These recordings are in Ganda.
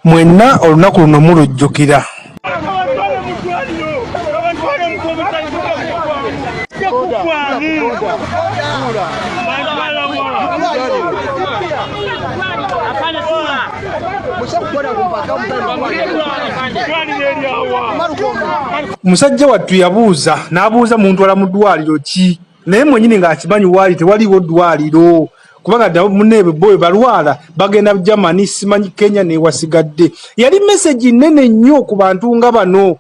mwenna olunaku luno mulujjukira. Musajja wattu yabuuza n'abuuza muntu ala mu ddwaliro ki, naye mwennyini ng'akimanyi waali tewaliwo ddwaliro kubanga nabo munneebe boy balwala bagenda Germany simanyi Kenya newasigadde. Yali message nene nnyo ku bantu nga bano,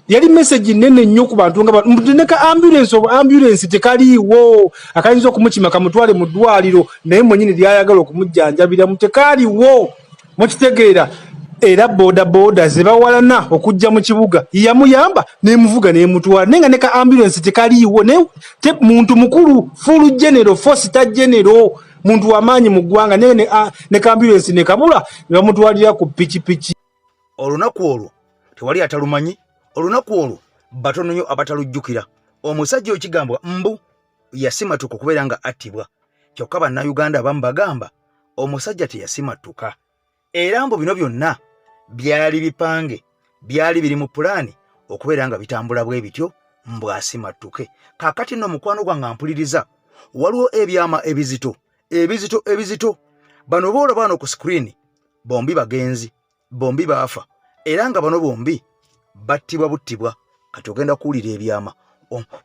yali message nene nnyo ku bantu nga bano. Neka ambulance tekaliiwo akayinza okumukima kamutwale mu ddwaliro, naye mwennyini lyayagala okumujjanjabira mutekaliiwo. Mukitegeera era boda zebawalana okujja mu kibuga yamuyamba nemuvuga nemutwala, nenga neka ambulance tekaliiwo. Ne muntu mukulu full general force ta general muntu wamaanyi mu ggwanga neka ambulance nekabula bamutwalira ku pikipiki. Olunaku olwo tewali atalumanyi, olunaku olwo batono nnyo abatalujjukira. Omusajja okigambwa mbu yasimatuka okubeera nga attibwa, kyokka bannayuganda abamu bagamba omusajja teyasimatuka. Era mbu bino byonna byali bipange, byali biri mu pulaani okubeera nga bitambula bwe bityo mbu asimatuke. Kaakati nno mukwano gwange ampuliriza, waliwo ebyama ebizito. Bano boolaba bano ku screen bombi bagenzi, bombi baafa, era nga bano bombi battibwa buttibwa. Kati ogenda kuwulira ebyama.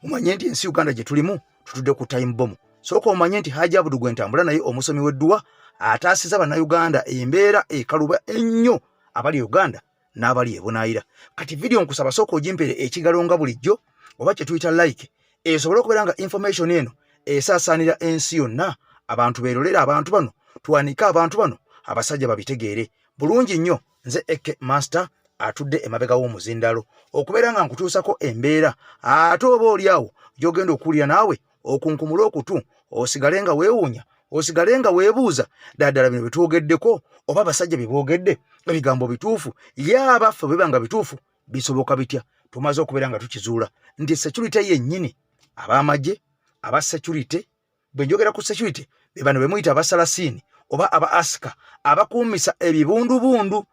Omanye nti ensi Uganda gye tulimu tutudde ku time bomb. Sooka omanye nti Hajji Abudu gwe ntambula naye omusomi w'edduwa ataasiza bannayuganda embeera ekaluba ennyo abali Uganda n'abali ebunaayira. Kati video nkusaba sooka ogimpere ekigalo nga bulijjo oba kye tuyita like esobole okubeera nga information eno esaasaanira ensi yonna, abantu beerolera abantu bano, tuwanika abantu bano, abasajja babitegeere bulungi nnyo. Nze Eke Master atudde emabega w'omuzindalo okubeera nga nkutuusako embeera ate oba oli awo gy'ogenda okuwulira naawe okunkumula okutu osigale nga weewuunya, osigale nga weebuuza ddala bino bitwogeddeko oba abasajja bye boogedde ebigambo bituufu ye abaffe bwe banga bituufu bisoboka bitya. Tumaze okubeera nga tukizuula nti security yennyini, ab'amagye, aba security, bwe njogera ku security be bano be muyita abasalasini oba aba asika abakuumisa ebibundubundu.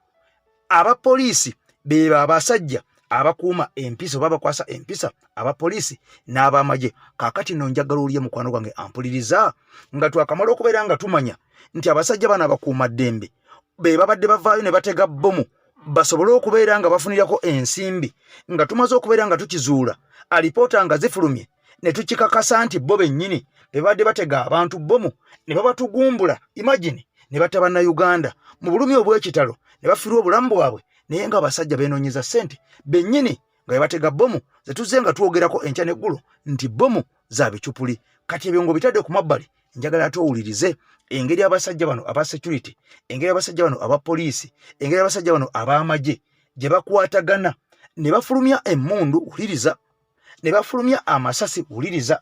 Abapoliisi be abasajja abakuuma empisa oba bakwasa empisa, abapoliisi n'abamagye. Kaakati nno njagala olye mukwano gwange ampuliriza nga twakamala okubeera nga tumanya nti abasajja bano abakuuma ddembe be babadde bavaayo ne batega bbomu basobole okubeera nga bafunirako ensimbi, nga tumaze okubeera nga tukizuula alipoota nga zifulumye ne tukikakasa nti bo bennyini be babadde batega abantu bbomu ne babatugumbula, imagine, ne batta bannayuganda mu bulumi obw'ekitalo ne bafiirwa obulamu bwabwe, naye nga abasajja beenoonyeza ssente bennyini nga bebatega bbomu zetuzze nga twogerako enkya n'eggulo nti bbomu za bicupuli. Kati ebyo ng'obitadde ku mabbali, njagala ate owulirize engeri abasajja bano aba security, engeri abasajja bano aba poliisi, engeri abasajja bano ab'amagye gye bakwatagana ne bafulumya emmundu, wuliriza, ne bafulumya amasasi, wuliriza,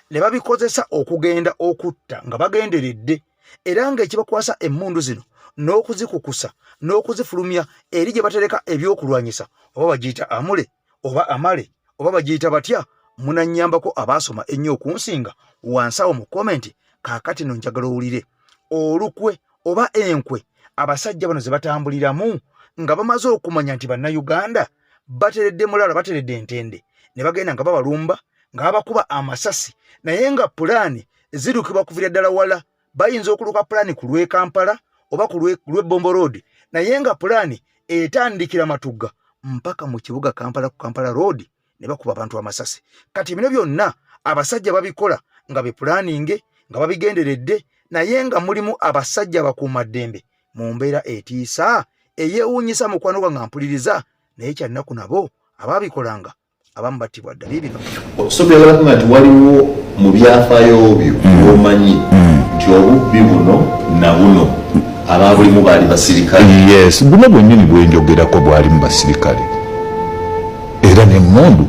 ne babikozesa okugenda okutta nga bagenderedde, era ng'ekibakwasa emmundu zino n'okuzikukusa n'okuzifulumya eri gye batereka ebyokulwanyisa, oba bagiyita amule oba amale oba bagiyita batya, munannyambako abaasoma ennyo okunsinga wansawo mu komenti. Kaakati no njagala owulire olukwe oba enkwe abasajja bano ze batambuliramu nga bamaze okumanya nti bannayuganda bateredde mulala, bateredde entende, ne bagenda nga babalumba nga babakuba amasasi, naye nga pulaani zirukibwa kuvira ddala wala. Bayinza okuluka pulaani ku lw'e Kampala oba ku lw'e Bombo Road, naye nga pulaani etandikira Matugga mpaka mu kibuga Kampala, ku Kampala Road, ne bakuba abantu amasasi. Kati bino byonna abasajja babikola nga bepulaaninge, nga babigenderedde, naye nga mulimu abasajja bakuumaddembe mu mbeera etiisa eyeewuunyisa. Mukwano gwange ampuliriza, naye kyannaku nabo abaabikolanga abamu battibwa ddala bino. Okusobola okuba nti waliwo mu byafaayo byo omanyi nti obubbi buno na buno abaabulimu baali basirikale. Yes, buno bwennyini bwenjogerako bwali mu basirikale, era n'emmundu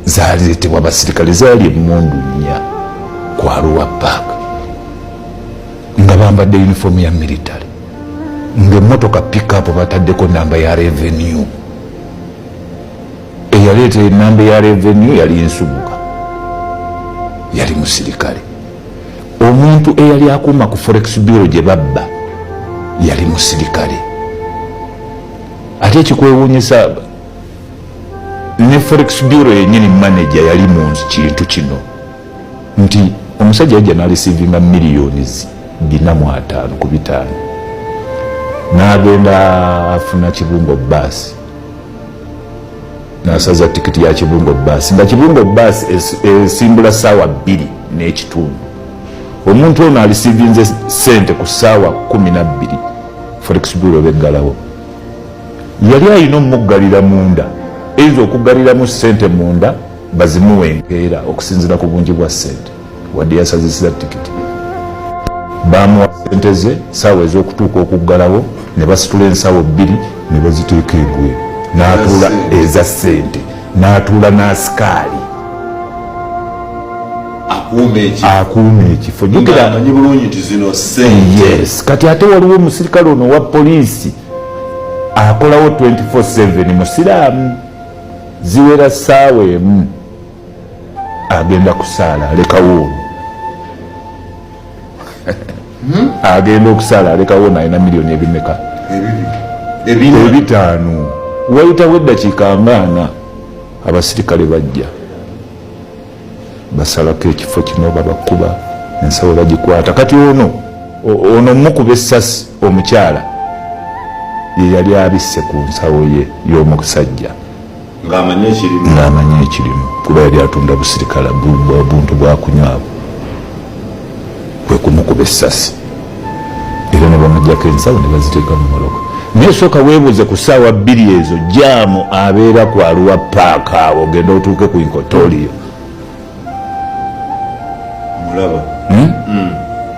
zaaleetebwa basirikale, zaali emmundu nnya ku Arua Park nga bambadde yunifoomu ya military, ng'emmotoka pickup bataddeko namba ya revenue. Eyaleeta enamba ya revenue yali Nsubuga, yali musirikale. Omuntu eyali akuuma ku Forex Bureau gye babba yali musirikale. ate ekikwewuunyisa ne Forex Bureau yennyini manager yali mu kintu kino nti omusajja yajja n'alisiivinga miliyoni 4.5 ku 5 n'agenda afuna Kibungo baasi n'asaza tikiti ya Kibungo baasi nga Kibungo baasi esimbula ssaawa 2.5. omuntu ono alisiivinze ssente ku ssaawa 12 Forex Bureau beggalawo yali alina omuggalira munda eyinza okuggaliramu ssente munda bazimuwa enkeera okusinzira ku bungi bwa ssente wadde yasazisiza tikiti bamuwa ssente ze ssaawa ez'okutuuka okuggalawo ne basitula ensawo 2 ne baziteeka egwe n'atuula eza ssente n'atuula n'asikaali akuuma ekifo amanyi bulungi nti zino ssente. Yes, kati ate waliwo omusirikale ono wa poliisi akolawo 24/7 musiraamu ziwera ssaawa emu agenda kusaala alekawo agenda okusaala alekawo nalina miliyoni ebimeka 5 wayitawo eddakiika 40 abasirikale bajja basalako ekifo kino babakuba ensawo bagikwata kati ono mukuba essasi omukyala ye yali abisse ku nsawo ye y'omusajja ng'amanye ekirimu kuba yali atunda busirikale buntu bwakunywaabo kwe kumukuba essasi era ne bamuggyako ensawo ne baziteeka mu moloko naye sooka weebuuze ku ssaawa 2 ezo jaamu abeera ku Arua Park awo ogenda otuuke ku Inkotoolio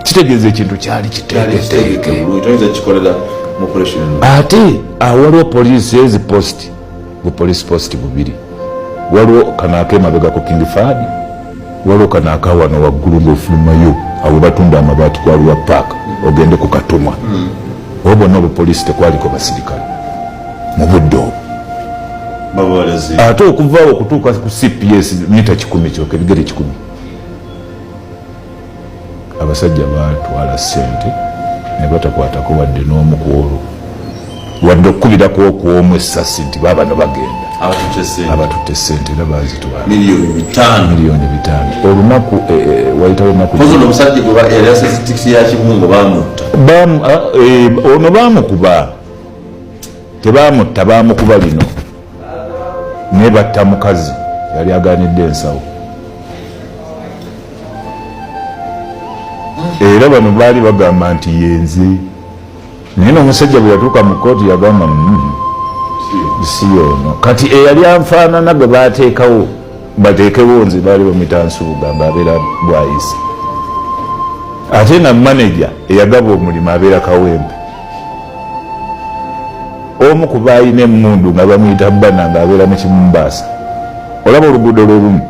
kitegeeza ekintu kyali kiteeketeeke ate awo waliwo poliisi eziposti bupoliisi posti 2 waliwo kano ak'emabega ku King Fahd waliwo kano akawano waggulu ng'ofulumayo awo batunda amabaati ku Arua Park ogende ku Katumwa obo bonna obupoliisi tekwaliko basirikale mu budde obwo ate okuvaawo okutuuka ku CPS mita 10 kyokka ebigere 10 abasajja batwala ssente ne batakwatako wadde n'omu ku olwo wadde okukubirako okwomu essasi nti baabano bagenda abatutte ssente era bazitwala miliyoni 5 olunaku wayitawo olunaku ono baamukuba tebamutta baamukuba lino naye batta mukazi yali aganidde ensawo era bano baali bagamba nti yenze naye n'omusajja bwe yatuuka mu kooti yagamba si ono kati eyali anfaanana gwe baateekawo bateekewo nze baali bamuyita Nsubuga abeera Bwayisa ate na maneja eyagaba omulimu abeera Kawempe omu ku baayina emmundu nga bamuyita Bana ng'abeera mu Kimumbaasa olaba oluguudo lwerumu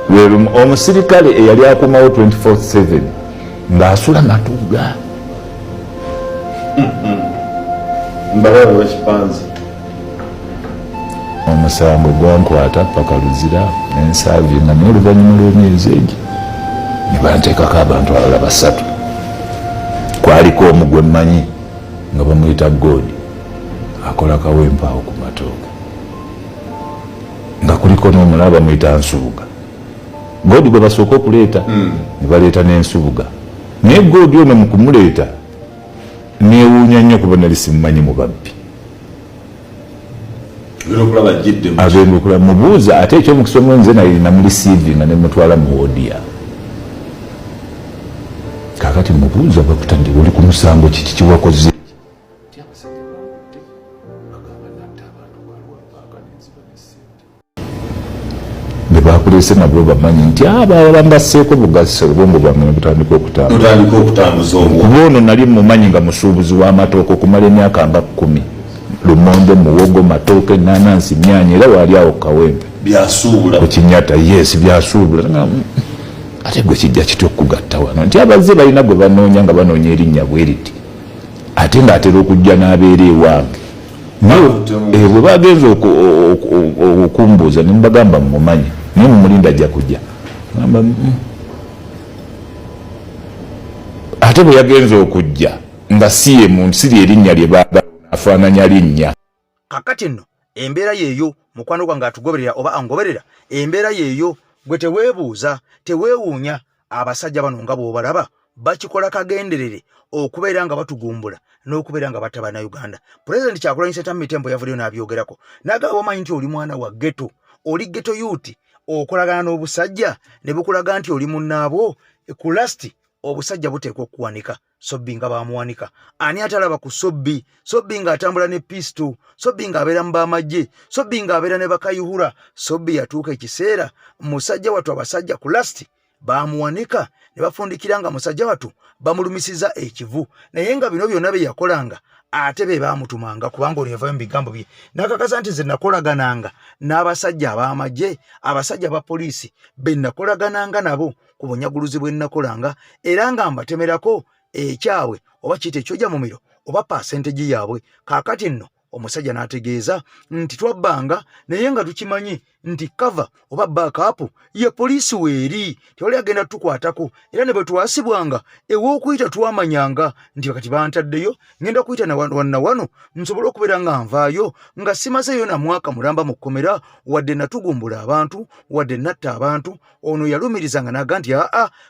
lwerumu omusirikale eyali akumawo 24/7 ng'asula Matuga omusango gwankwata paka Luzira nensaavinga naye oluvannyuma lw'emyezi egi ne banteekako abantu abalala 3 kwaliko omu gwe mmanyi nga bamuyita Godi akola Kawempe awo ku Matooke nga kuliko n'omulala bamuyita Nsubuga Godi gwe basooka okuleeta ne baleeta n'Ensubuga naye Godi ono mu kumuleeta neewuunya nnyo kuba nali simumanyi mu babbi agenda okulaba mubuuza ate ekyomukisa omwe nze nali namulisiivinga ne mutwala mu wodiya kakati mubuuza bakutandi oli ku musango kiki kiwakoze bebakulese nabwo bamanyi nti abalala mbasseeko bugaso obwongo bwange ne butandika okutambuza kuba ono nali mumanyi nga musuubuzi w'amatooke okumala emyaka nga 10 Lumonde, muwogo, matooke, nanansi, myanya era wali awo Kawempe ku Kinyata byasuubula ate gwe kijja kitya okugatta wano nti abazze balina gwe banoonya nga banoonya erinnya bwe riti ate ng'atera okujja n'abeera ewange bwe bagenza okumbuuza ne mbagamba mumumanyi naye mumulinda ajja kujja gamba ate bwe yagenza okujja nga si ye muntu siri erinnya lye baagala afaananya linnya. Kakati nno embeera yeeyo mukwano gwange atugoberera oba angoberera, embeera yeeyo gwe teweebuuza teweewuunya abasajja bano nga bw'obalaba bakikola kagenderere okubeera nga batugumbula n'okubeera nga batta bannayuganda. Pulezidenti Kyagulanyi Ssentamu Mitembo yavuddeyo n'abyogerako n'agamba omanyi nti oli mwana wa ghetto, oli ghetto youth, okolagana n'obusajja ne bukulaga nti oli munnaabwo ku lasti obusajja buteekwa okuwanika. Sobbi nga baamuwanika, ani atalaba ku Sobbi? Sobbi ng'atambula ne pisto, Sobbi ng'abeera mu b'amagye, Sobbi ng'abeera ne bakayihura. Sobbi yatuuka ekiseera musajja watu abasajja ku lasti baamuwanika ne bafundikira nga musajja watu bamulumisiza ekivu, naye nga bino byonna bye yakolanga ate be baamutumanga kubanga oli yavaayo mu bigambo bye n'akakasa nti nze nakolagananga n'abasajja ab'amagye, abasajja ba poliisi be nakolagananga nabo ku bunyaguluzi bwe nakolanga, era nga mbatemerako ekyawe oba kiyite ekyojja mumiro oba percentage yaabwe. Kaakati nno omusajja n'ategeeza nti twabbanga naye nga tukimanyi nti cover oba backup ye poliisi weeri, tewali agenda tukwatako, era ne bwe twasibwanga ew'okuyita twamanyanga nti wakati bantaddeyo ngenda kuyita na wano nsobole okubeera nga nvaayo nga simazeeyo na mwaka mulamba mu kkomera wadde natugumbula abantu wadde natta abantu. Ono yalumirizanga n'aga nti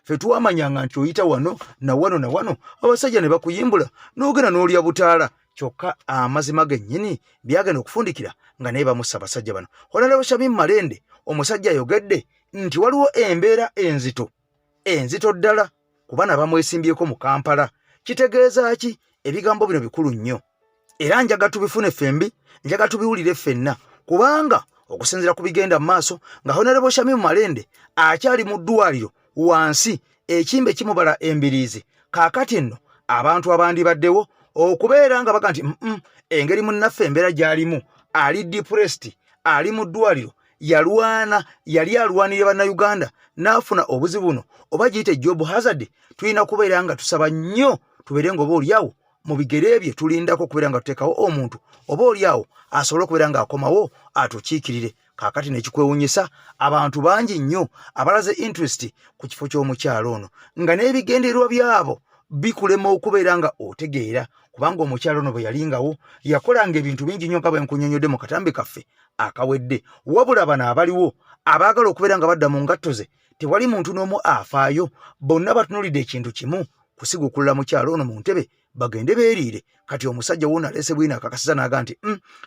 ffe twamanyanga nti oyita wano na wano, abasajja ne bakuyimbula n'ogenda n'olya butaala. Kyokka amazima gennyini byagenda okufundikira nga naye bamussa abasajja bano. Honorable Shamim Malende omusajja ayogedde nti waliwo embeera enzito ddala ku bana bamwesimbyeko mu Kampala. Kitegeeza ki? Ebigambo bino bikulu nnyo era njaga tubifune ffembi, njaga tubiwulire ffenna, kubanga okusinziira ku bigenda mu maaso nga Honorable Shamim Malende akyali mu ddwaliro wansi ekimbe kimubala embiriizi. Kaakati nno abantu abandibaddewo okubeera nga baga nti engeri munnaffe embeera gy'alimu, ali depressed, ali mu ddwaliro, yali alwanirira bannayuganda n'afuna obuzibu buno oba giyite job hazard. Tulina kubeera nga tusaba nnyo tubeere nga oba oliawo mu bigere bye tulindako okubeera nga tuteekawo omuntu oba oliawo asobole okubeera nga akomawo atukiikirire. Kaakati nekikwewunyisa abantu bangi nnyo abalaze interest ku kifo ky'omukyalo ono nga n'ebigendererwa byabo bikulema okubeera nga otegeera, kubanga omukyalo ono bwe yalingawo yakolanga ebintu bingi nnyo nga bwe nkunyonyodde mu katambi kaffe akawedde. Wabula bano abaliwo abaagala okubeera nga badda mu ngatto ze tewali muntu n'omu afaayo, bonna batunulidde ekintu kimu, kusigukulira mukyalo ono mu ntebe bagende beeriire. Kati omusajja wona alese bwina akakasiza n'aga nti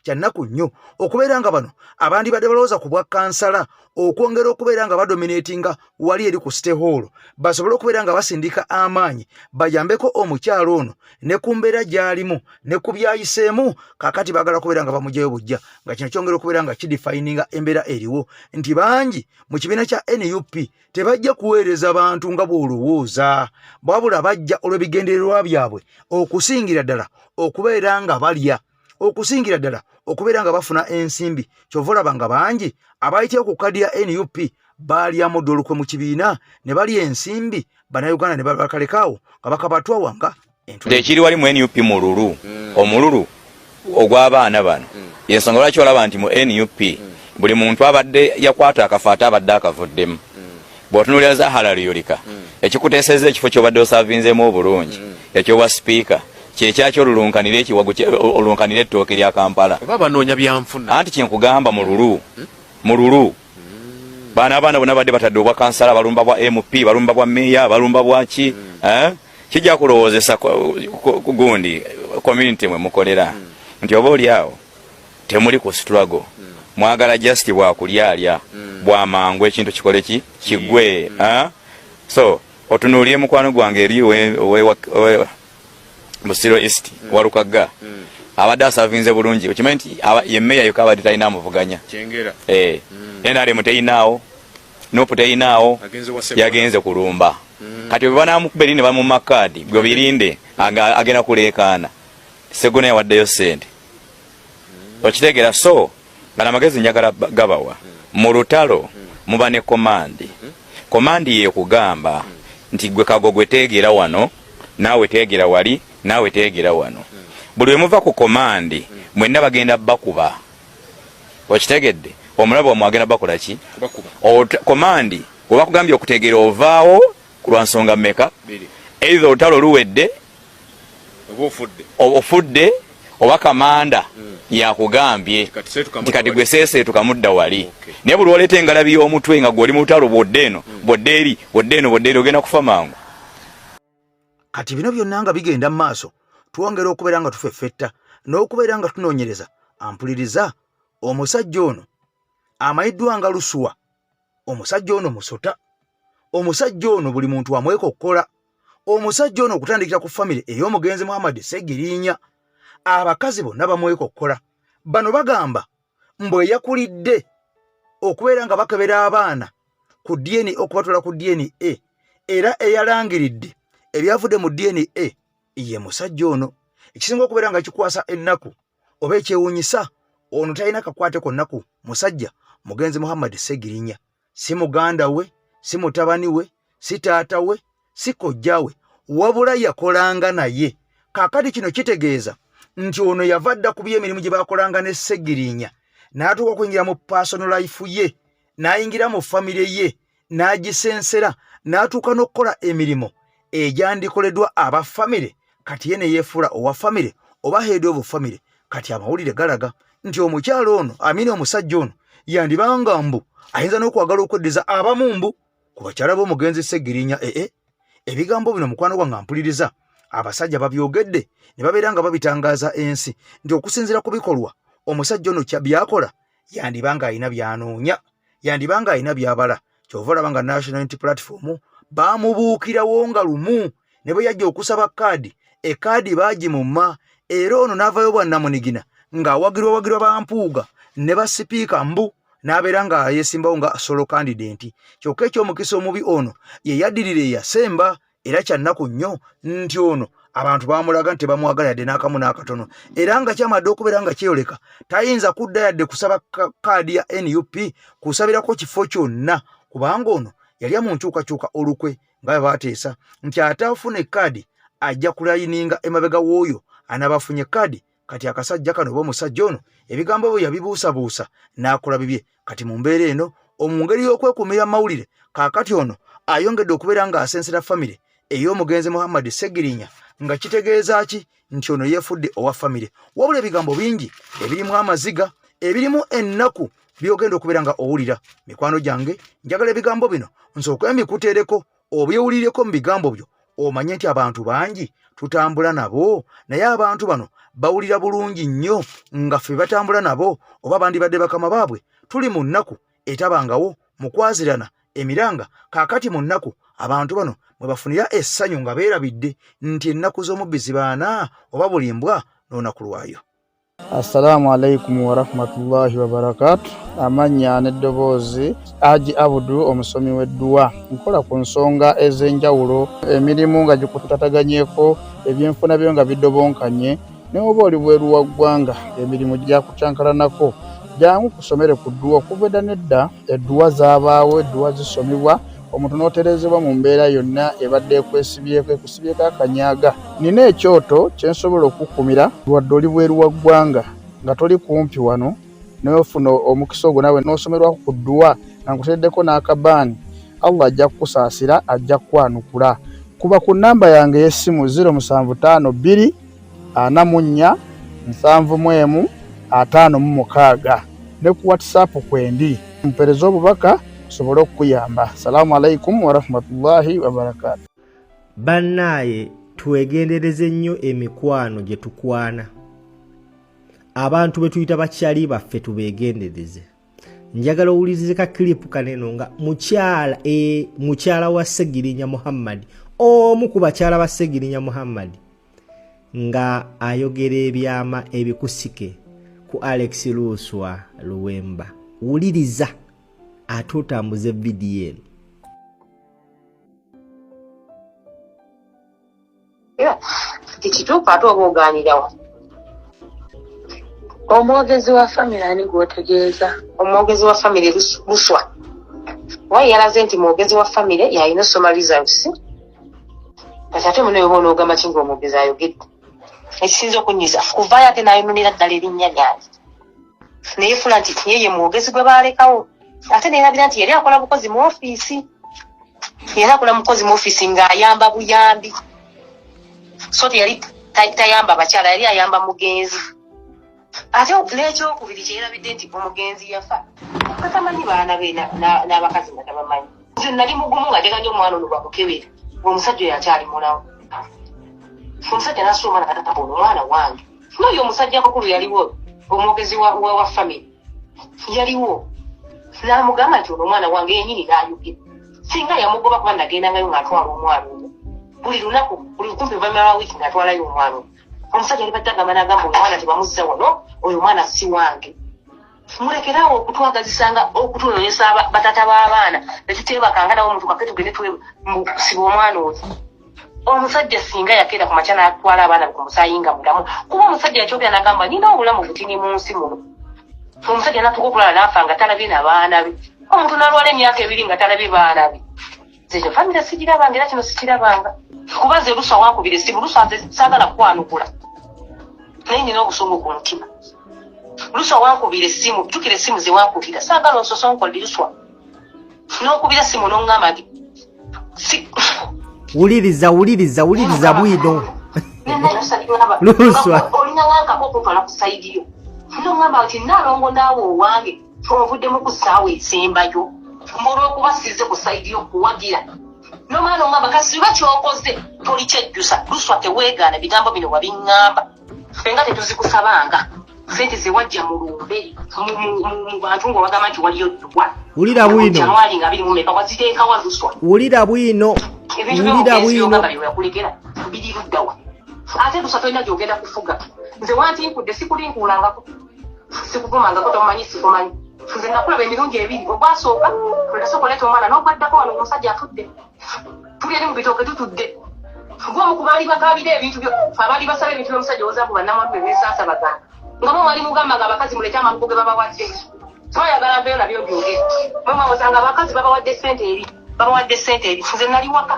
kyannaku nnyo okubeera nga bano abandi badde balowooza ku bwa kansala okwongera okubeera nga badominatinga wali eri ku State Hall basobole okubeera nga basindika amaanyi bayambeko omukyalo ono ne ku mbeera gy'alimu ne ku byayiseemu. Kaakati baagala okubeera nga bamugyayo bujja, nga kino kyongera okubeera nga kidefininga embeera eriwo nti bangi mu kibiina kya NUP tebajja kuweereza bantu nga bw'olowooza, wabula bajja olw'ebigendererwa byabwe okusingira ddala okubeera nga balya, okusingira ddala okubeera nga bafuna ensimbi. Kyova olaba nga bangi abayitira ku kadi ya NUP baalyamu ddolukwe mu kibiina ne balya ensimbi, bannayuganda ne bakalekaawo nga bakabatwawa nga ekiri wali mu NUP mululu omululu ogw'abaana bano. Yensonga lwaki olaba nti mu NUP buli muntu abadde yakwata akafaata abadde akavuddemu. Bw'otunuulira Zahara Lyolika ekikuteeseza ekifo ky'obadde osaavinzeemu obulungi ekyobwa sipiika kyekyakyo olulunkanira ekiwago olunkanira ettooke lya Kampala oba banoonya byanfuna. Anti kyenkugamba mululu baana bonna badde batadde obwa kansala, balumba bwa MP, balumba bwa meya, balumba bwaki kijja kulowoozesa gundi community mwe mukolera nti oba oliawo temuli ku struggle, mwagala just bwakulyalya bwamangu ekintu kikole kigwe. So otunuulire mukwano gwange eri Busiro East walukaga abadde asavinze bulungi. Okimanyi nti ye meya yokka abadde talina amuvuganya NRM teyinaawo, Nuupu teyinaawo, yagenze kulumba. Kati bwe banamukuberi ne bamu makadi gwe birinde agenda kuleekaana Segona yawaddeyo ssente. Okitegeera. So gana amagezi njagala gabawa mu lutalo muba ne komandi ye kugamba nti gwe kago gwe teegera wano naawe teegera wali naawe teegera wano. Buli muva ku komandi mwenna bagenda bakuba. Okitegedde omulabo omwagenda bakola ki? Komandi oba kugambye okuteegera ovaawo ku lwansonga mmeka either olutalo luwedde ofudde oba kamanda yakugambye kati gwe sese tukamudda wali naye buli oleeta engalabi y'omutwe nga gw'oli mu lutalo bwoddeeri ogenda kufa mangu. Kati bino byonna nga bigenda mu maaso twongera okubeera nga tufeffetta n'okubeera nga tunoonyereza ampuliriza omusajja ono amayiddwa nga lusuwa, omusajja ono musota, omusajja ono buli muntu amwekokkola, omusajja ono okutandikira ku famire ey'omugenzi Muhammad Ssegiriinya abakazi bonna bamwekokkola. Bano bagamba mbwe yakulidde okubeera nga bakebera abaana ku DNA okubatwala ku DNA era eyalangiridde ebyavudde mu DNA ye musajja ono. Ekisinga okubeera nga kikwasa ennaku oba ekyewuunyisa ono talina kakwate konnaku musajja mugenzi Muhammad Ssegiriinya, si muganda we, si mutabani we, si taata we, si kojja we, wabula yakolanga naye. Kaakati kino kitegeeza nti ono yavadda ku by'emirimu gye bakolanga ne Ssegiriinya n'atuuka okuyingira mu personal life ye, n'ayingira mu famire ye, n'agisensera, n'atuuka n'okukola emirimu egyandikoleddwa aba famire. Kati ye ne yeefuula owa famire oba head of famire. Kati amawulire galaga nti omukyalo ono amina omusajja ono yandibanga mbu ayinza n'okwagala okweddiza abamu mbu ku bakyala b'omugenzi Ssegiriinya. Ebigambo bino mukwano gwange ampuliriza abasajja babyogedde ne babeera nga babitangaaza ensi nti okusinziira ku bikolwa omusajja ono byakola yandibanga alina byanoonya, yandibanga alina byabala. Kyova olaba nga National Unity Platform baamubuukirawo nga lumu ne bwe yajja okusaba kaadi, ekaadi baagimumma era ono n'avayo bwannamunigina ng'awagirwawagirwa bampuuga ne basipiika mbu n'abeera nga yeesimbawo nga solo candidate. Kyokka eky'omukisa omubi ono ye yaddirira eyasemba era kyannaku nnyo nti ono abantu baamulaga nti bamwagala yadde n'akamu n'akatono era nga kyamadde okubeera nga kyeyoleka tayinza kudda yadde kusaba kaadi ya NUP kusabirako kifo kyonna kubanga ono yali amunkyukakyuka olukwe nga baateesa nti ataafuna ekkaadi ajja kulayininga emabega w'oyo anaabafunye ekkaadi. Kati akasajja kano oba omusajja ono ebigambo bwe yabibuusabuusa n'akola bibye. Kati mu mbeera eno mu ngeri y'okwekuumira mawulire kaakati ono ayongedde okubeera ng'asensera famire ey'omugenzi Muhammad Ssegiriinya nga kitegeeza ki nti ono yeefudde owa famire. Wabula ebigambo bingi ebirimu amaziga ebirimu ennaku byogenda okubeera nga owulira. Mikwano gyange njagala ebigambo bino nsooke mbikuteereko obyewulirireko mu bigambo byo omanye nti abantu bangi tutambula nabo naye abantu bano bawulira bulungi nnyo nga ffe batambula nabo oba bandibadde bakama baabwe. Tuli mu nnaku etabangawo mu kwazirana emiranga. Kaakati mu nnaku abantu bano mwe bafunira essanyu nga beerabidde nti ennaku z'omubbi zibaana oba buli mbwa n'olunaku lwayo. Assalamu alaikum warahmatullahi wabarakatu. Amanya n'eddoboozi Haji Abudu omusomi w'edduwa. Nkola ku nsonga ez'enjawulo emirimu nga gikutataganyeko ebyenfuna byo nga bidobonkanye ne oba oli bweru wa ggwanga emirimu gyakucankalanako jangu kusomere ku dduwa. Okuva edda nedda edduwa zaabaawo, edduwa zisomibwa omuntu n'oterezebwa mu mbeera yonna ebadde ekusibyeko akanyaaga. Nina ekyoto kye nsobola okukumira wadde oli bweru wa ggwanga nga toli kumpi wano n'ofuna omukisa ogwo nawe n'osomerwako ku dduwa nga nkuteddeko n'akabaani. Allah ajja kukusaasira, ajja kukwanukula. Kuba ku nnamba yange y'essimu 075 2 44 715 ne ku WhatsApp kwendi mpereza obubaka sobole okuyamba. Assalamu alaikum warahmatullahi wabarakatuh. Bannaye twegendereze nnyo emikwano gye tukwana. Abantu be tuyita bakyali baffe tubegendereze. Njagala owulirize ka clip kaneno nga mukyala wa Ssegiriinya Muhammad, omu ku bakyala ba Ssegiriinya Muhammad nga ayogera ebyama ebikusike ku Alex Luswa Luwemba. Wuliriza ate otambuze vidiyo eno. Kituufu ate oba ogaanirawa. Omwogezi wa famire ani gw'otegeeza? Omwogezi wa famire Luswa. Wayi yalaze nti mwogezi wa famire yalina soma results. Kati ate muno yoba onoogamba ki ng'omwogezi ayogedde? Ekisinza okunnyiza kuvaayo ate n'ayononera ddala erinnya lyange. Naye fula nti ye mwogezi gwe baalekawo. Ate neerabira nti yali akola bukozi mu ofiisi. Yali akola mukozi mu ofiisi ng'ayamba buyambi. So teyali tayamba bakyala yali ayamba mugenzi ate n'ekyokubiri kyerabidde nti omugenzi yafa katamanyi baana be n'abakazi nga tabamanyi nze nali mugumu nga teganya omwana ono bamukebera omusajja oyo akyali mulawo omusajja n'asula omwana katatapona omwana wange n'oyo omusajja mukulu yaliwo omwogezi wa family yaliwo n'amugamba nti ono omwana wange yenyini n'ayogera singa yamugoba kuba nagendangayo ng'atwala omwana ono buli lunaku buli kumpi oluvannyuma lwa wiiki ng'atwalayo omwana ono omusajja yali badde agamba n'agamba oyo omwana tebamuzza wano oyo omwana si wange mulekerawo okutwagazisanga okutunoonyesa batata b'abaana netuteebakanga nawo omuntu kake tugende siba omwana oyo omusajja singa yakeera ku makya n'atwala abaana ku musaayi nga mulamu kuba omusajja yakyogera n'agamba nina obulamu butini mu nsi muno omusajja n'atuuka okulala n'afa nga talabye n'abaana be omuntu n'alwala emyaka 2 nga talabye baana be nze famire sigirabanga era kino sikirabanga kuba ze luswa wankubira essimu luswa saagala kukwanukula naye nina obusungu ku mutima luswa wankubira essimu jjukira essimu ze wankubira saagala ososonkolli luswa n'okubira essimu n'oŋŋamba nti wuliriza bwino luswa olina wankako okutwala ku sayidiyo n'oŋŋamba nti naalongo naawe owange ovuddemu ku ssaawa esembayo olw'okuba sizze ku sayidiyo okuwagira n'omwana oŋŋamba kasi oba kyokoze toli kyejjusa luswa teweegaana bigambo bino wabiŋŋamba fenga tetuzikusabanga sente zewajja mu lumbe mu bantu ng'obagamba nti waliyo ddwa wulira bwino januari nga 20 waziteekawa luswa wulira bwino yakulekera biri luddawa ate luswa tolina gyogenda kufuga nze wantinkudde sikulinkuulangako sikuvumangako tomumanyi sikumanyi nze nakulaba emirundi 2 ogwasooka olesooka oleeta omwana n'ogwaddako wano omusajja atudde tuli eri mu bitooke tutudde gwomu ku baali bakaabira ebintu byo abaali basaba ebintu by'omusajja owozambu bannamwandu bebeesaasabagana nga mwali mugamba nga abakazi muleke amakugo ge babawadde twayagala mbeyo nabyo byogera mwemwawoza nga abakazi babawadde sente eri nze nali waka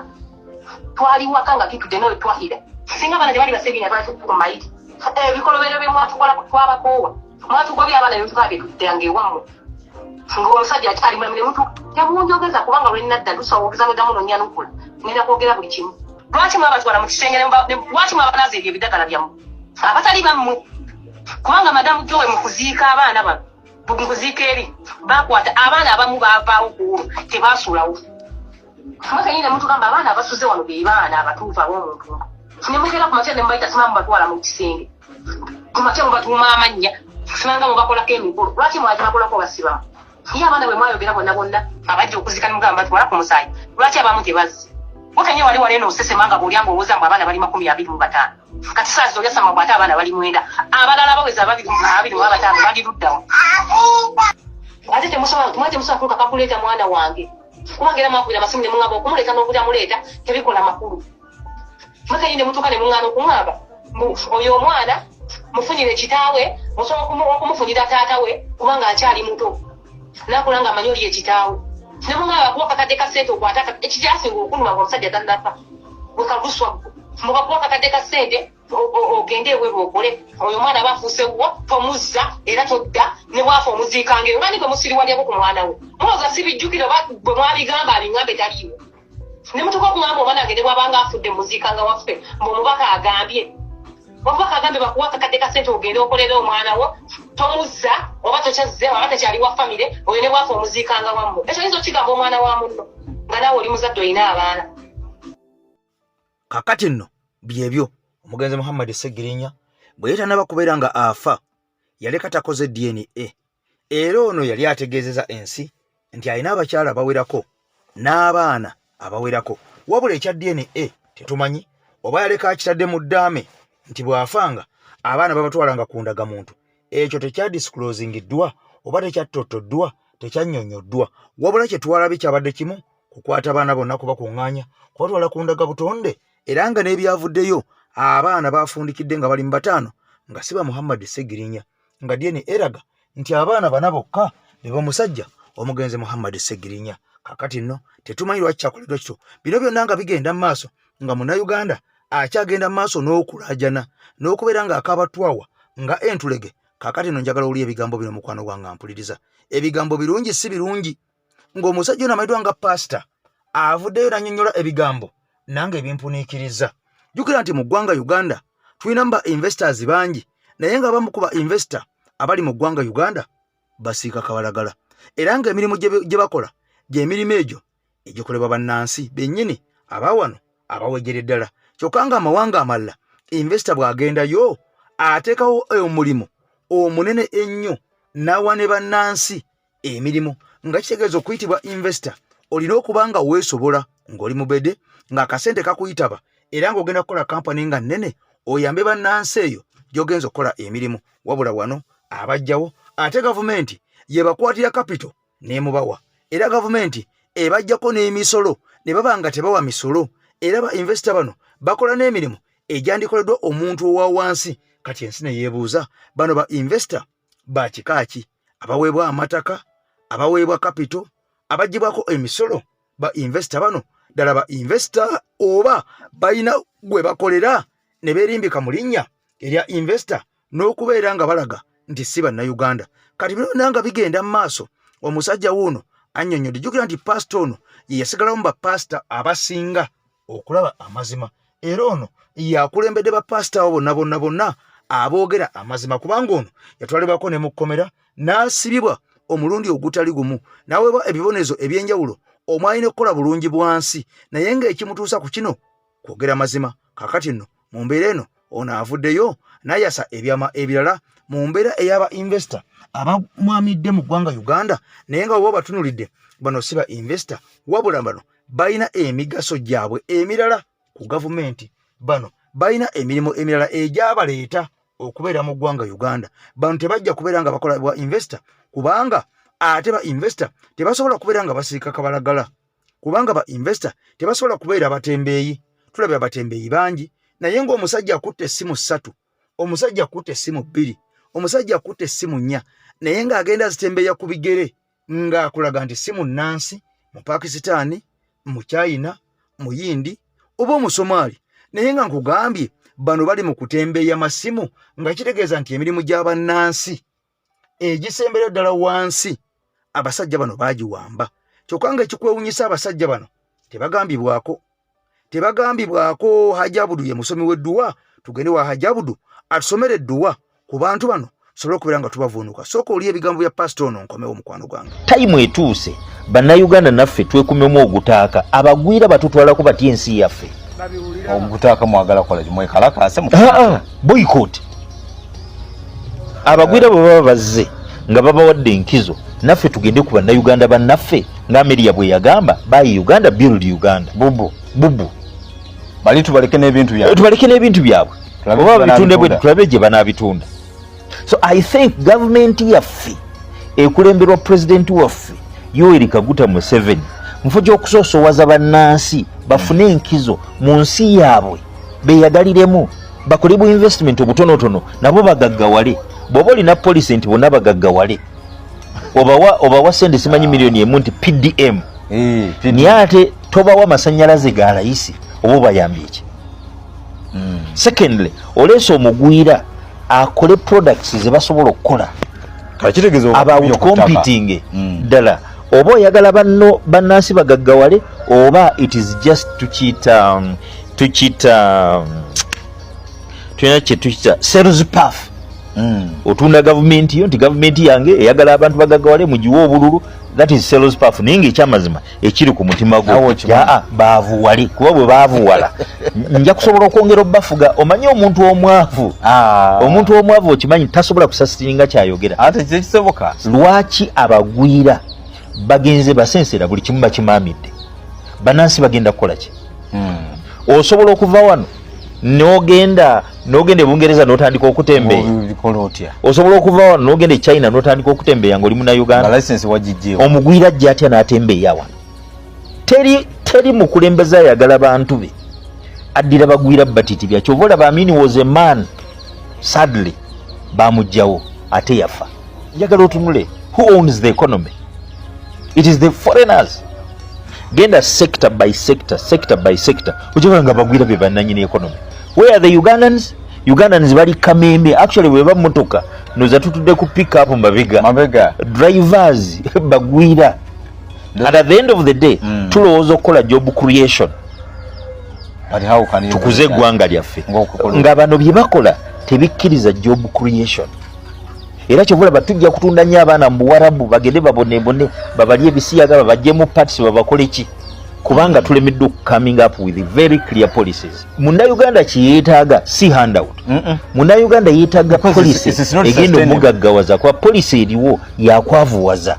twali waka nga tutudde noyo twahira singa abaana tebaali basebinya twalikumayiti ebikolobero bye mwatukola twabakoowa mwatugobya abaana byetukola byetutanga ewammwe ng'omusajja akyali mulamu ne muntu temunjogeza kubanga lwenadda lusawogeza mweddamu nonyanukula ngenda kwogera buli kimu lwaki mwabatwala mu kisenge lwaki mwabanaza ebyo ebiddagala byammwe abatali bammwe kubanga madamu jowe mu kuziika abaana bano mu kuziika eri bakwata abaana abamu baavaawo kuolwo tebaasulawo mwaka nyine mutugamba abaana abasuze wano be baana abatuufu ab'omuntu ne mugera ku makya ne mubayita sima mubatwala mu kisenge ku makya mubatuuma amannya simanga mubakolako emikolo lwaki mwagibakolako basibamu ye abaana bwe mwayogera bonna abajja okuzika ne mugamba batwala ku musaayi lwaki abamu tebazzi wakanye wali waleeno osesemanga bw'olyanga olowooza mbu abaana bali 25 kati saazi olyasama bw'ate abaana bali 9 abalala baweza 25 bali luddawo ate temusobola kutuuka kakuleeta mwana wange kubanga era mwakubira amasimu ne muŋŋamba okumuleeta n'obutamuleeta tebikola makulu mwakanye ne mutuuka ne muŋŋaana okuŋŋamba oyo omwana mufunire kitaawe osobola okumufunira taata we kubanga akyali muto nakula nga amanyi oli ekitaawe ne muŋŋamba kuwa kakadde ka ssente okwata ekikyasinga okunuma nga omusajja tannafa wekaluswa mubakuwa kakadde ka ssente ogende ebweru okole oyo omwana aba afuuse wo tomuzza era todda ne bwafa omuziikanga eyo mani gwe musiriwalyako ku mwana we mwoza sibijjukire oba bwe mwabigamba abiŋŋambe taliiwo ne mutuka okuŋŋamba omwana wange ne bwabanga afudde muziikanga waffe mb'omubaka agambye omubaka agambye bakuwa kakadde ka ssente ogende okolera omwana wo tomuzza oba tokyazze oba tekyali wa famire oyo ne bwafa omuziikanga wammwe ekyo yinza okigamba omwana wa munno nga naawe oli muzadde olina abaana kakati nno byebyo omugenzi Muhammad Ssegirinya bwe yeetanaba kubeera nga afa yaleka takoze DNA era ono yali ategeezeza ensi nti alina abakyala abawerako n'abaana abawerako wabula ekya DNA tetumanyi oba yaleka akitadde mu ddaame nti bw'afanga abaana babatwalanga ku ndagamuntu ekyo tekyadisclosingiddwa oba tekyattotoddwa tekyannyonnyoddwa wabula kye twalabye kyabadde kimu kukwata abaana bonna kubakuŋŋaanya kubatwala ku ndagabutonde era nga n'ebyavuddeyo abaana bafundikidde nga bali mu 5 nga siba Muhammad Ssegirinya nga DNA eraga nti abaana bana bokka be bamusajja omugenzi Muhammad Ssegirinya kakati nno tetumanyi lwaki kyakoleddwa kityo bino byonna nga bigenda mu maaso nga munnayuganda akyagenda mu maaso n'okulaajana n'okubeera nga akabatwawa nga entulege kakati nno njagala oli ebigambo bino mukwano gwange mpuliriza ebigambo birungi si birungi ng'omusajja ono amayiddwa nga pasita avuddeyo n'annyonnyola ebigambo nange ebimpuniikiriza jjukira nti mu ggwanga Uganda tulina mba investors bangi naye nga abamu ku ba investor abali mu ggwanga Uganda basiika kabalagala era nga emirimu gye bakola gy'emirimu egyo egikolebwa bannansi bennyini abawano abawejjera ddala kyokka nga amawanga amalala investor bw'agendayo ateekawo omulimu omunene ennyo n'awa ne bannansi emirimu nga kitegeeza okuyitibwa investor olina okuba nga weesobola ng'oli mubede ng'akasente kakuyitaba era ng'ogenda kukola kampani nga nnene oyambe bannansi eyo gy'ogenza okukola emirimu wabula wano abajjawo ate gavumenti yebakwatira kapito n'emubawa era gavumenti ebajjako n'emisolo ne baba nga tebawa misolo era ba investor bano bakola n'emirimu egyandikoleddwa omuntu owa wansi kati ensi ne yeebuuza bano ba investor ba kika ki abaweebwa amataka abaweebwa kapito abaggyibwako emisolo ba investor bano ddala ba investor oba balina gwe bakolera ne beerimbika mu linnya erya investor n'okubeera nga balaga nti si bannayuganda kati bino nanga bigenda mu maaso omusajja wuuno annyonnyodde jjukira nti pasita ono ye yasigalamu bapasita abasinga okulaba amazima era ono yakulembedde bapasita abo bonna aboogera amazima kubanga ono yatwalibwako ne mu kkomera n'asibibwa omulundi ogutali gumu n'aweebwa ebibonezo eby'enjawulo omwalina okukola bulungi bwansi naye ng'ekimutuusa ku kino kwogera mazima kakati nno mu mbeera eno ono avuddeyo n'ayasa ebyama ebirala mu mbeera ey'aba investor abamwamidde mu ggwanga Uganda naye nga oba batunulidde bano si ba investor wabula bano balina emigaso gyabwe emirala ku gavumenti bano balina emirimu emirala egyabaleeta okubeera mu ggwanga Uganda bano tebajja kubeera nga bakola bwa investor kubanga ate ba investor tebasobola kubeera nga basiika kabalagala kubanga ba investor tebasobola kubeera batembeeyi tulabye abatembeeyi bangi naye ng'omusajja akutte essimu 3 omusajja akutte essimu 2 omusajja akutte essimu 4 naye ng'agenda zitembeeya ku bigere ng'akulaga nti simu nnansi mu Pakisitaani mu China mu Yindi oba Omusomaali naye nga nkugambye bano bali mu kutembeeya masimu nga kitegeeza nti emirimu gy'abannansi egisembera ddala wansi abasajja bano baagiwamba kyokka nga ekikwewunyisa abasajja bano tebagambibwako Haji Abudu ye musomi w'edduwa tugende wa Haji Abudu atusomere edduwa ku bantu bano sobola okubeera nga tubavuunuka sooka oli ebigambo bya pasita ono nkomewo mukwano gwange tayimu etuuse bannayuganda naffe twekumemu ogutaaka abagwira batutwalako batya ensi yaffe ogutaaka mwagala kola mwekalakaase boycott abagwira bwe baba bazze nga babawadde enkizo naffe tugende ku bannayuganda bannaffe ng'Ameria bwe yagamba buy Uganda build Uganda bubu bali tubaleke n'ebintu byabwe oba babitunde bwe tulabe gye banaabitunda. So I think government yaffe ekulemberwa president waffe Yoweri Kaguta Museveni mufo gy'okusoosowaza bannansi bafune enkizo mu nsi yaabwe beeyagaliremu bakole bu investment obutonotono nabo bagaggawale bw'oba olina policy nti bonna bagaggawale obawa sente simanyi miliyoni emu nti PDM naye ate tobawa masannyalaze ga layisi oba obayambye eki. Secondly oleese omugwira akole products ze basobola okukola about competing ddala oba oyagala banno bannansi bagaggawale oba it is just tukiyita tulina kye tukiyita sales path. Otunda gavumenti yo nti gavumenti yange eyagala abantu bagaggawale mugiwa obululu that is sales path naye ng'ekyamazima ekiri ku mutima gwo baavuwale kuba bwe baavuwala nja kusobola okwongera obbafuga omanyi omuntu omwavu okimanyi tasobola kusasitinga kyayogera ate kyekisoboka lwaki abagwira bagenze basensera buli kimu bakimamidde bannansi bagenda kukola ki osobola okuva wano n'ogenda e Bungereza n'otandika okutembeeya osobola okuva wano n'ogenda e China n'otandika okutembeeya ng'oli Munnayuganda omugwira ajja atya n'atembeeya wano teri mukulembeza ayagala bantu be addira bagwira batitibya kyova olaba Amin was a man sadly bamugjawo ate yafa njagala otunule who owns the economy? It is the foreigners. Genda sector by sector ojjanga nga bagwira be bannanyini economy. Where are the Ugandans bali kamembe actually weba motoka noza tutudde ku pick up mabega drivers bagwira and at the end of the day tulowooza okukola job creation tukuze eggwanga lyaffe nga bano bye bakola tebikkiriza job creation. Era kyovulaba tujja kutunda nnyo abaana mu Buwarabu bagende babonebone babalye ebisiyaga babajje mu parties babakole ki kubanga tulemeddwa coming up with very clear policies. Munnayuganda kiyeetaaga si handout. Munnayuganda yeetaaga policy egenda omugaggawaza kwa policy eriwo yakwavuwaza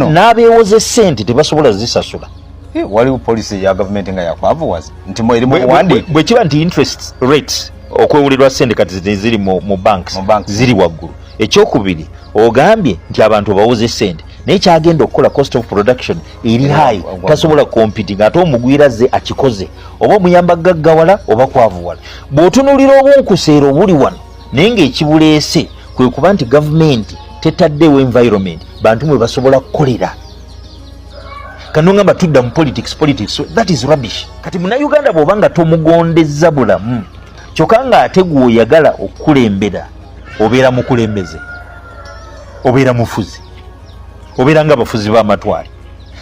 n'abeewoze ssente tebasobola zisasula. Waliwo policy ya government nga yakwavuwaza nti bwe kiba nti interest rates okwewulirwa ssente kati ziri mu banks ziri waggulu. Ekyokubiri ogambye nti abantu bawoze ssente naye kyagenda okukola cost of production eri high tasobola competing ate omugwira ze akikoze oba omuyamba gaggawala oba kwavuwala. Bw'otunuulira obunkuseera obuli wano naye ng'ekibuleese kwe kuba nti gavumenti tetaddewo environment bantu mwe basobola kukolera. Kano ngamba tudda mu politics, that is rubbish. Kati munnayuganda bw'oba nga tomugondezza bulamu kyokka ng'ate gw'oyagala okukulembera obeera mukulembeze, obeera mufuzi, obeera nga bafuzi b'amatwale.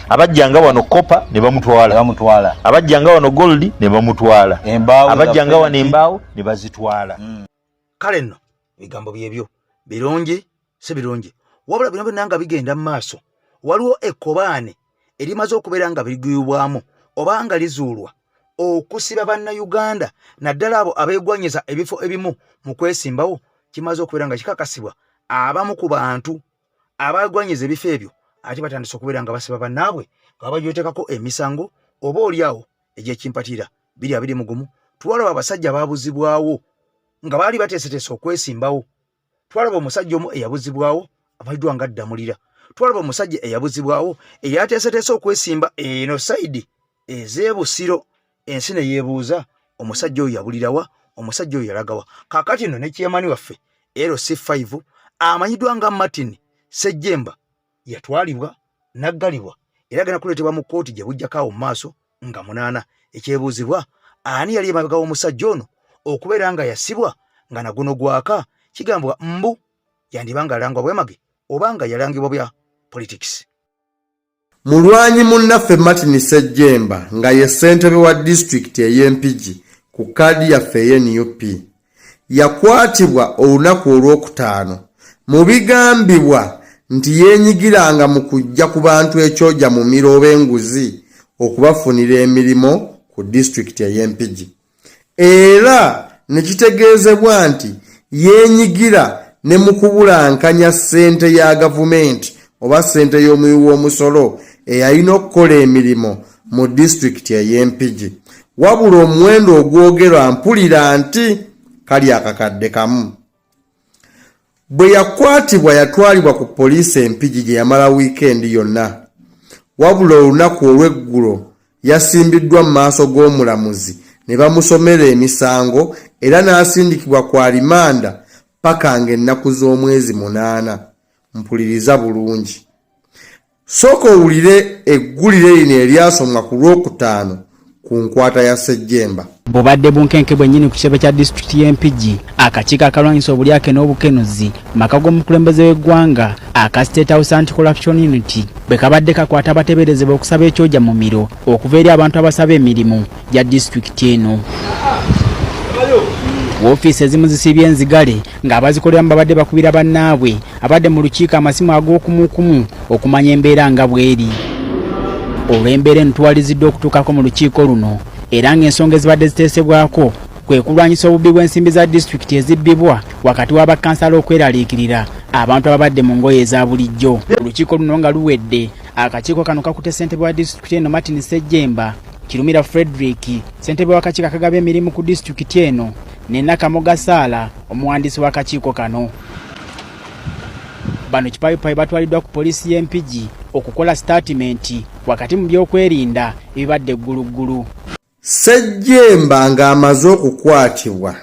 Abajjanga wano kopa ne bamutwala, abajjanga wano gold ne bamutwala, abajjanga wano embaawo ne bazitwala. Kale nno ebigambo byebyo birungi si birungi, wabula bino byonna nga bigenda mu maaso waliwo ekkobaane erimaze okubeera nga birigibwamu oba nga lizuulwa okusiba bannayuganda naddala abo abeegwanyiza ebifo ebimu mu kwesimbawo. Kimaze okubeera nga kikakasibwa abamu ku bantu abaagwanyiza ebifo ebyo ate batandise okubeera nga basiba bannaabwe nga bagyotekako emisango oba oliawo egy'ekimpatira 2021. Twalaba abasajja baabuzibwawo nga baali bateeseteese okwesimbawo. Twalaba omusajja omu eyabuzibwawo abayiddwa nga Ddamulira. Twalaba omusajja eyabuzibwawo eyateeseteese okwesimba eno sayidi ez'Ebusiro. Ensi ne yeebuuza omusajja oyo yabulirawa, omusajja oyo yalagawa. Kaakati nno ne kiyamani waffe LC5 amanyiddwa nga Martin Ssejjemba yatwalibwa naggalibwa era agenda kuleetebwa mu kkooti gye bujjakaawo mu maaso nga 8. Ekyebuuzibwa ani yali emabega w'omusajja ono okubeera nga yasibwa nga naguno gwaka kigambwa mbu yandibanga alangwa bwemage oba nga yalangibwa bya politics. Mulwanyi munnaffe Martin Ssejjemba nga ye ssentebe wa district ey'Empigi ku kaadi yaffe ey'NUP yakwatibwa olunaku olwokutaano mu bigambibwa nti yeenyigiranga mu kujja ku bantu ekyoja mu miro oba enguzi okubafunira emirimu ku district ey'Empigi. Era ne kitegeezebwa nti yeenyigira ne mu kubulankanya ssente ya gavumenti oba ssente y'omuwi w'omusolo eyalina okukola emirimu mu district ey'Empigi. Wabula omuwendo ogwogerwa mpulira nti kali akakadde kamu. Bwe yakwatibwa yatwalibwa ku poliisi Empigi gye yamala wiikendi yonna. Wabula olunaku olw'eggulo yasimbiddwa mu maaso g'omulamuzi ne bamusomera emisango era n'asindikibwa kwa limanda paka ng'ennaku z'omwezi 8. Mpuliriza bulungi. Sooka owulire eggulire lino eryasomwa ku lwokutaano ku nkwata ya Ssejjemba. Bubadde bunkenke bwennyini ku kitebe kya disitulikiti y'Empigi akakiiko akalwanyisa obulyake n'obukenuzi maka g'omukulembeze w'eggwanga aka State House Anti-Corruption Unity bwe kabadde kakwata abateeberezebwa okusaba ekyoja mu miro okuva eri abantu abasaba emirimu gya disitulikiti eno. Woofiisi ezimu zisibye enzigale ng'abazikoleramu babadde bakubira bannaabwe abadde mu lukiiko amasimu ag'okumukumu okumanya embeera nga bw'eri. Olw'embeera entwaliziddwa okutuukako mu lukiiko luno era ng'ensonga ezibadde ziteesebwako kwe kulwanyisa obubbi bw'ensimbi za disitulikiti ezibbibwa wakati w'abakansala okweraliikirira abantu ababadde mu ngoye eza bulijjo. Olukiiko luno nga luwedde akakiiko kano kakutte ssentebe wa disitulikiti eno Martin Ssejjemba, Kirumira Frederick ssentebe w'akakiiko akagaba emirimu ku disitulikiti eno ne Nakamoga Saala omuwandiisi w'akakiiko kano. Bano kipayipayi batwaliddwa ku poliisi y'Empigi okukola statimenti wakati mu byokwerinda ebibadde egguluggulu. Ssejjemba ng'amaze okukwatibwa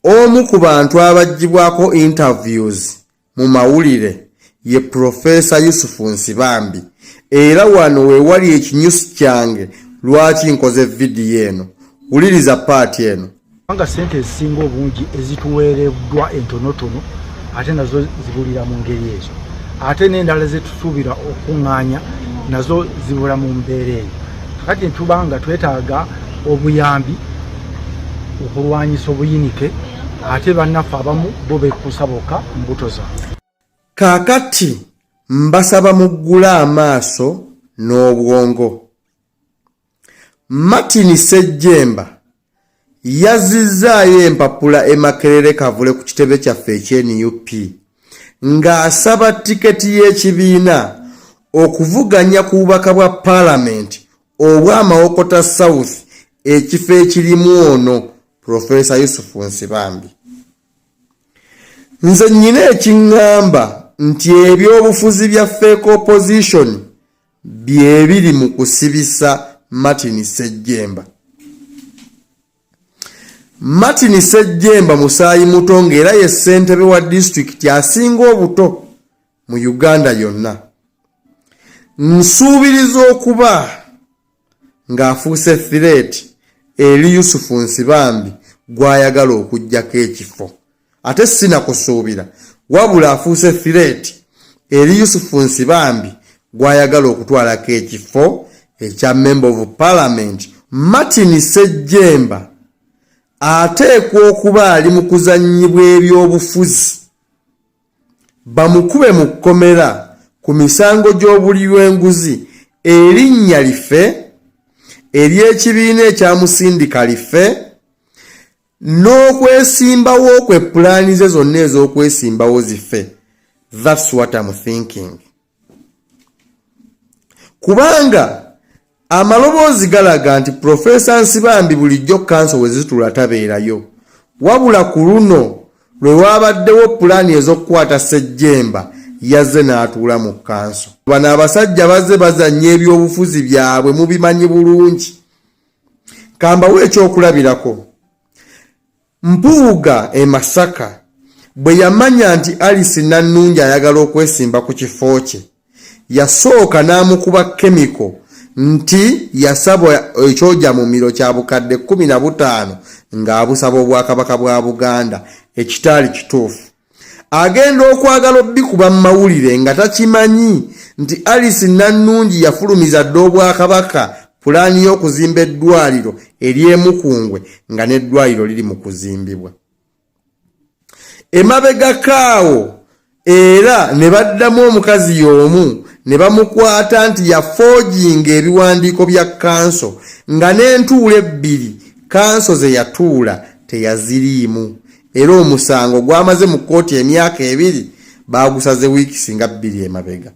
omu ku bantu abaggyibwako interviews mu mawulire ye Profesa Yusufu Nsibambi era wano we wali ekinyusi kyange lwaki nkoze vidiyo eno. Wuliriza paati eno. Nga ssente ezisinga obungi ezituweereddwa entonotono ate nazo zibulira mu ngeri ezo, ate n'endala zetusuubira okuŋŋaanya nazo zibula mu mbeera eyo. Kati ntubanga twetaaga obuyambi okulwanyisa obuyinike ate bannaffe abamu bo bekuusa bokka mbuto zaabwe. Kaakati mbasaba muggule amaaso n'obwongo. Martin Ssejjemba yazizzaayo empapula e Makerere Kavule ku kitebe kyaffe eky'NUP ng'asaba tiketi y'ekibiina okuvuganya ku bubaka bwa paalamenti obwa Mawokota South ekifo ekirimu ono Profesa Yusufu Nsibambi. Nze nnyina ekiŋŋamba nti ebyobufuzi bya fake opposition bye biri mu kusibisa Martin Ssejjemba. Martin Ssejjemba musaayi muto ng'era ye ssentebe wa disitulikiti asinga obuto mu Uganda yonna. Nsuubiriza okuba ng'afuuse threat eri Yusufu Nsibambi gw'ayagala okuggyako ekifo. Ate sinakusuubira wabula afuuse threat eri Yusufu Nsibambi gw'ayagala okutwalako ekifo ekya member of parliament. Martin Ssejjemba ateekwa okuba ali mu kuzannyibwa ebyobufuzi bamukube mu kkomera ku misango gy'obulirwa enguzi erinnya life ery'ekibiina ekyamusindika life n'okwesimbawo kwe pulaani ze zonna ez'okwesimbawo zife. That's what I'm thinking. Kubanga amaloboozi galaga nti Profesa Nsibambi bulijjo kanso we zitula tabeerayo, wabula ku luno lwe waabaddewo pulaani ez'okukwata Ssejjemba yazze n'atuula mu kanso. Bano abasajja bazze bazannya ebyobufuzi byabwe mubimanyi bulungi. Kambawo ekyokulabirako. Mpuuga e Masaka bwe yamanya nti Alice Nannungi ayagala okwesimba ku kifo kye, yasooka n'amukuba kemiko nti yasabwa ekyoja mu miro kya bukadde 15 ng'abusaba obwakabaka bwa Buganda ekitaali kituufu. Agenda okwagala obbikuba mu mawulire nga takimanyi nti Alice Nannungi yafulumiza dde obwakabaka pulaani y'okuzimba eddwaliro ery'Emukungwe nga n'eddwaliro liri mu kuzimbibwa. Emabega kaawo era ne baddamu omukazi y'omu ne bamukwata nti yafooginga ebiwandiiko bya kanso nga n'entuula 2 kanso ze yatuula teyaziriimu, era omusango gwamaze mu kkooti emyaka 2 baagusaze wiiki singa 2 emabega.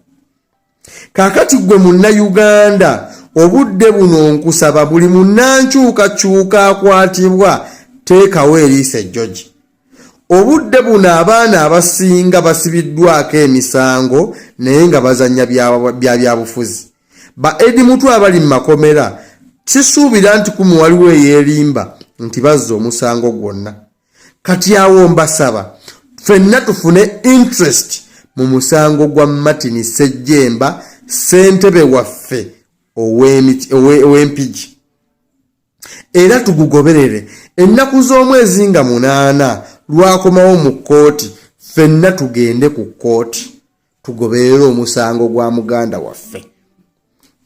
Kaakati gwe munnayuganda obudde buno nkusaba buli munnankyukakyuka akwatibwa teekawo eriisa ejjogi. Obudde buno abaana abasinga basibiddwako emisango naye nga bazannya byabufuzi. Ba Edi Mutwe abali mu makomera sisuubira nti kumu waliwo eyeerimba nti bazza omusango gwonna. Kati awo mbasaba ffenna tufune interest mu musango gwa Martin Ssejjemba ssentebe waffe ow'empigi, era tugugoberere ennaku z'omwezi nga 8 lwakomawo mu kkooti, ffenna tugende ku kkooti tugoberere omusango gwa muganda waffe.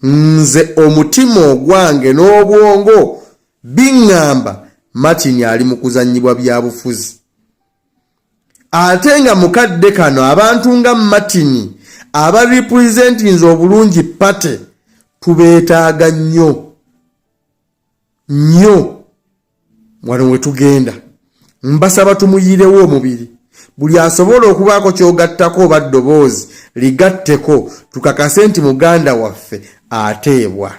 Nze omutima ogwange n'obwongo biŋŋamba Martin ali mu kuzannyibwa byabufuzi. Ate nga mukadde kano abantu nga Martin aba representinze obulungi pate tubeetaaga nnyo wano we tugenda. Mbasaba tumuyirewo omubiri, buli asobola okubaako kyogattako oba ddoboozi ligatteko tukakase nti muganda waffe ateebwa.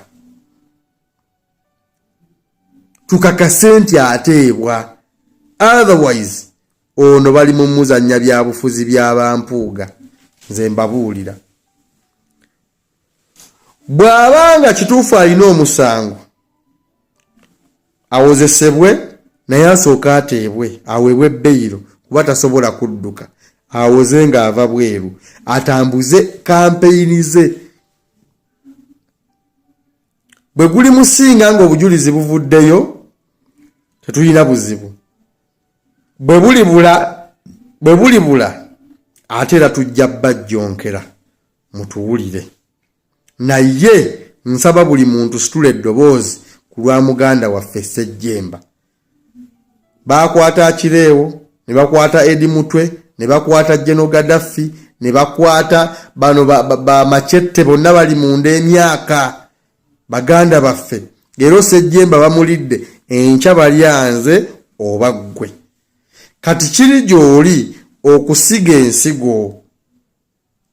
Tukakase nti ateebwa, otherwise ono bali mu muzannya byabufuzi by'abampuuga. Nze mbabuulira bw'abanga kituufu alina omusango awozesebwe naye asooka ateebwe aweebwe beyiro kuba tasobola kudduka, awoze ng'ava bweru atambuze kampeyini ze. Bwe guli musinga ng'obujulizi buvuddeyo tetulina buzibu, bwe buli bula ate era tujja bajjonkera mutuwulire. Naye nsaba buli muntu situla eddoboozi ku lwa muganda waffe Ssejjemba. Bakwata Kireewo, ne bakwata Edi Mutwe, ne bakwata General Gaddafi, ne bakwata bano ba Machete bonna bali munda emyaka baganda baffe. Leero Ssejjemba bamulidde enkya balyanze oba ggwe. Kati kiri gy'oli okusiga ensigo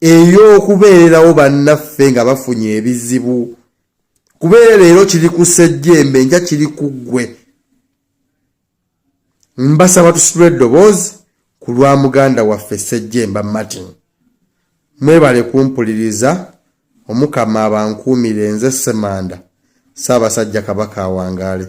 ey'okubeererawo bannaffe nga bafunye ebizibu. Kubeera leero kiri ku Ssejjemba, enkya kiri ku ggwe. Mbasaba tusitule eddoboozi ku lwa muganda waffe Ssejjemba Martin. Mwebale kumpuliriza, Omukama abankuumire nze Ssemanda, Ssaabasajja Kabaka awangaale.